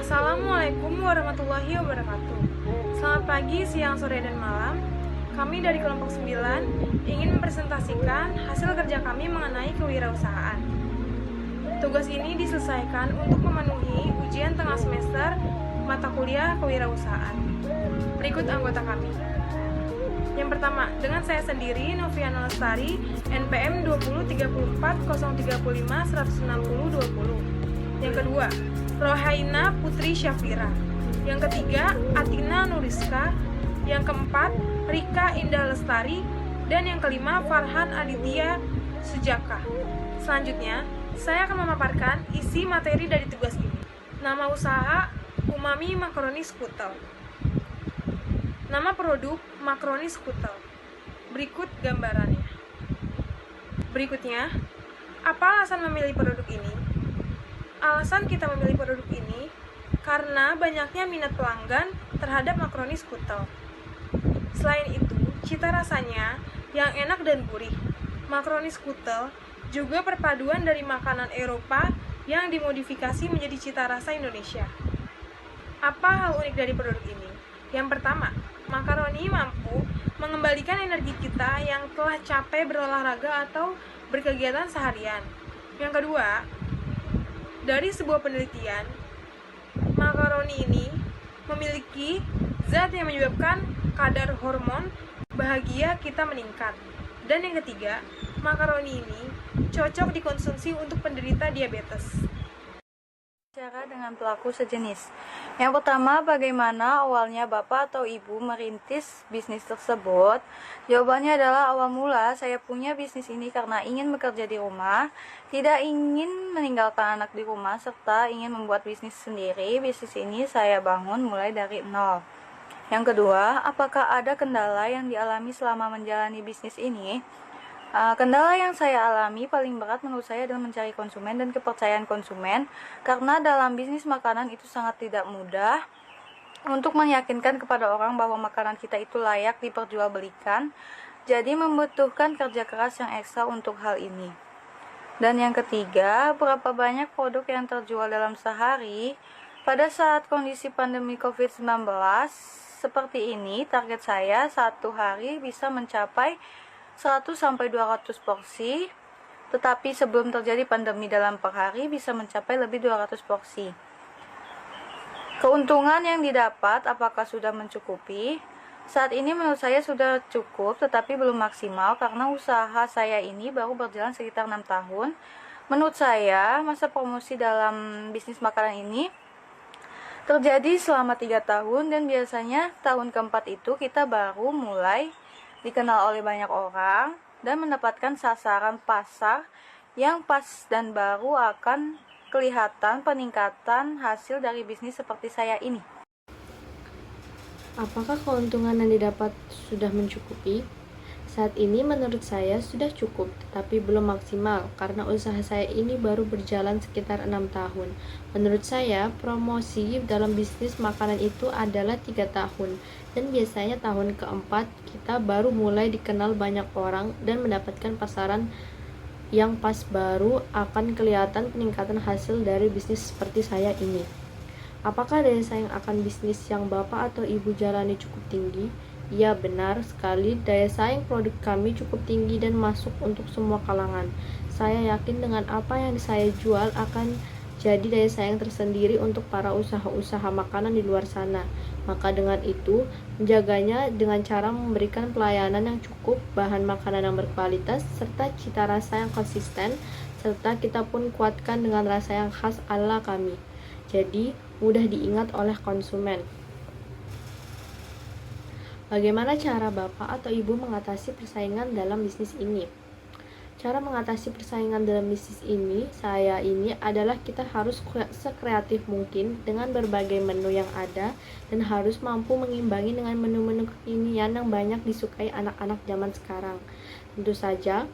Assalamualaikum warahmatullahi wabarakatuh. Selamat pagi, siang, sore, dan malam. Kami dari kelompok 9 ingin mempresentasikan hasil kerja kami mengenai kewirausahaan. Tugas ini diselesaikan untuk memenuhi ujian tengah semester mata kuliah kewirausahaan. Berikut anggota kami. Yang pertama, dengan saya sendiri, Noviana Lestari, NPM 203403516016020. Yang kedua, Rohaina Putri Syafira. Yang ketiga, Atina Nuriska. Yang keempat, Rika Indah Lestari. Dan yang kelima, Farhan Aditya Sujaka. Selanjutnya, saya akan memaparkan isi materi dari tugas ini. Nama usaha, Umami Makaroni Skutel. Nama produk, makaroni skutel. Berikut gambarannya. Berikutnya, apa alasan memilih produk ini? Alasan kita memilih produk ini karena banyaknya minat pelanggan terhadap makaroni skutel. Selain itu, cita rasanya yang enak dan gurih. Makaroni skutel juga perpaduan dari makanan Eropa yang dimodifikasi menjadi cita rasa Indonesia. Apa hal unik dari produk ini? Yang pertama, makaroni mampu mengembalikan energi kita yang telah capek berolahraga atau berkegiatan seharian. Yang kedua, dari sebuah penelitian, makaroni ini memiliki zat yang menyebabkan kadar hormon bahagia kita meningkat. Dan yang ketiga, makaroni ini cocok dikonsumsi untuk penderita diabetes. Cara dengan pelaku sejenis. Yang pertama, bagaimana awalnya Bapak atau Ibu merintis bisnis tersebut? Jawabannya adalah awal mula saya punya bisnis ini karena ingin bekerja di rumah, tidak ingin meninggalkan anak di rumah, serta ingin membuat bisnis sendiri. Bisnis ini saya bangun mulai dari nol. Yang kedua, apakah ada kendala yang dialami selama menjalani bisnis ini? Kendala yang saya alami paling berat menurut saya adalah mencari konsumen dan kepercayaan konsumen, karena dalam bisnis makanan itu sangat tidak mudah untuk meyakinkan kepada orang bahwa makanan kita itu layak diperjualbelikan, jadi membutuhkan kerja keras yang ekstra untuk hal ini. Dan yang ketiga, berapa banyak produk yang terjual dalam sehari? Pada saat kondisi pandemi COVID-19 seperti ini, target saya satu hari bisa mencapai 100-200 porsi, tetapi sebelum terjadi pandemi dalam per hari bisa mencapai lebih 200 porsi. Keuntungan yang didapat apakah sudah mencukupi? Saat ini menurut saya sudah cukup, tetapi belum maksimal karena usaha saya ini baru berjalan sekitar 6 tahun. Menurut saya, masa promosi dalam bisnis makanan ini terjadi selama 3 tahun, dan biasanya tahun keempat itu kita baru mulai dikenal oleh banyak orang dan mendapatkan sasaran pasar yang pas, dan baru akan kelihatan peningkatan hasil dari bisnis seperti saya ini. Apakah keuntungan yang didapat sudah mencukupi? Saat ini menurut saya sudah cukup, tetapi belum maksimal karena usaha saya ini baru berjalan sekitar 6 tahun. Menurut saya, promosi dalam bisnis makanan itu adalah 3 tahun, dan biasanya tahun keempat kita baru mulai dikenal banyak orang dan mendapatkan pasaran yang pas, baru akan kelihatan peningkatan hasil dari bisnis seperti saya ini. Apakah daya saing akan bisnis yang Bapak atau Ibu jalani cukup tinggi? Ya, benar sekali, daya saing produk kami cukup tinggi dan masuk untuk semua kalangan. Saya yakin dengan apa yang saya jual akan jadi daya saing tersendiri untuk para usaha-usaha makanan di luar sana. Maka dengan itu, menjaganya dengan cara memberikan pelayanan yang cukup, bahan makanan yang berkualitas, serta cita rasa yang konsisten, serta kita pun kuatkan dengan rasa yang khas ala kami. Jadi, mudah diingat oleh konsumen. Bagaimana cara Bapak atau Ibu mengatasi persaingan dalam bisnis ini? Cara mengatasi persaingan dalam bisnis ini, adalah kita harus sekreatif mungkin dengan berbagai menu yang ada, dan harus mampu mengimbangi dengan menu-menu kekinian yang banyak disukai anak-anak zaman sekarang. Tentu saja,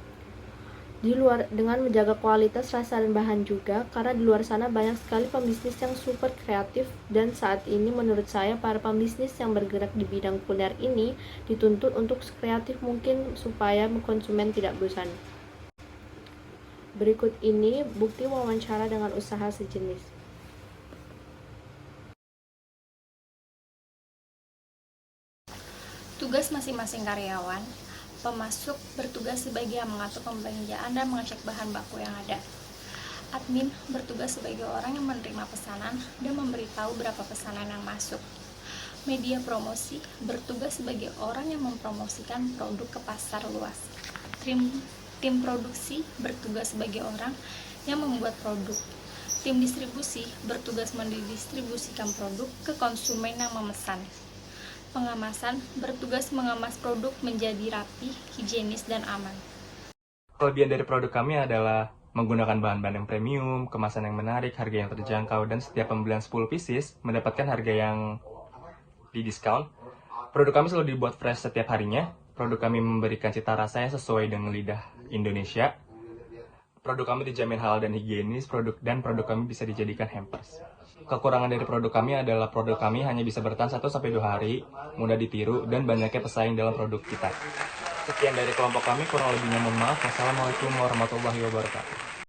dengan menjaga kualitas, rasa, dan bahan juga, karena di luar sana banyak sekali pembisnis yang super kreatif, dan saat ini menurut saya para pembisnis yang bergerak di bidang kuliner ini dituntut untuk sekreatif mungkin supaya konsumen tidak bosan. Berikut ini bukti wawancara dengan usaha sejenis. Tugas masing-masing karyawan, pemasok bertugas sebagai yang mengatur pembelanjaan dan mengecek bahan baku yang ada. Admin bertugas sebagai orang yang menerima pesanan dan memberitahu berapa pesanan yang masuk. Media promosi bertugas sebagai orang yang mempromosikan produk ke pasar luas. Tim produksi bertugas sebagai orang yang membuat produk. Tim distribusi bertugas mendistribusikan produk ke konsumen yang memesan. Pengemasan bertugas mengemas produk menjadi rapi, higienis, dan aman. Kelebihan dari produk kami adalah menggunakan bahan-bahan yang premium, kemasan yang menarik, harga yang terjangkau, dan setiap pembelian 10 pieces mendapatkan harga yang didiskon. Produk kami selalu dibuat fresh setiap harinya. Produk kami memberikan cita rasa yang sesuai dengan lidah Indonesia. Produk kami dijamin halal dan higienis, dan produk kami bisa dijadikan hampers. Kekurangan dari produk kami adalah produk kami hanya bisa bertahan 1-2 hari, mudah ditiru, dan banyaknya pesaing dalam produk kita. Sekian dari kelompok kami, kurang lebihnya mohon maaf. Wassalamualaikum warahmatullahi wabarakatuh.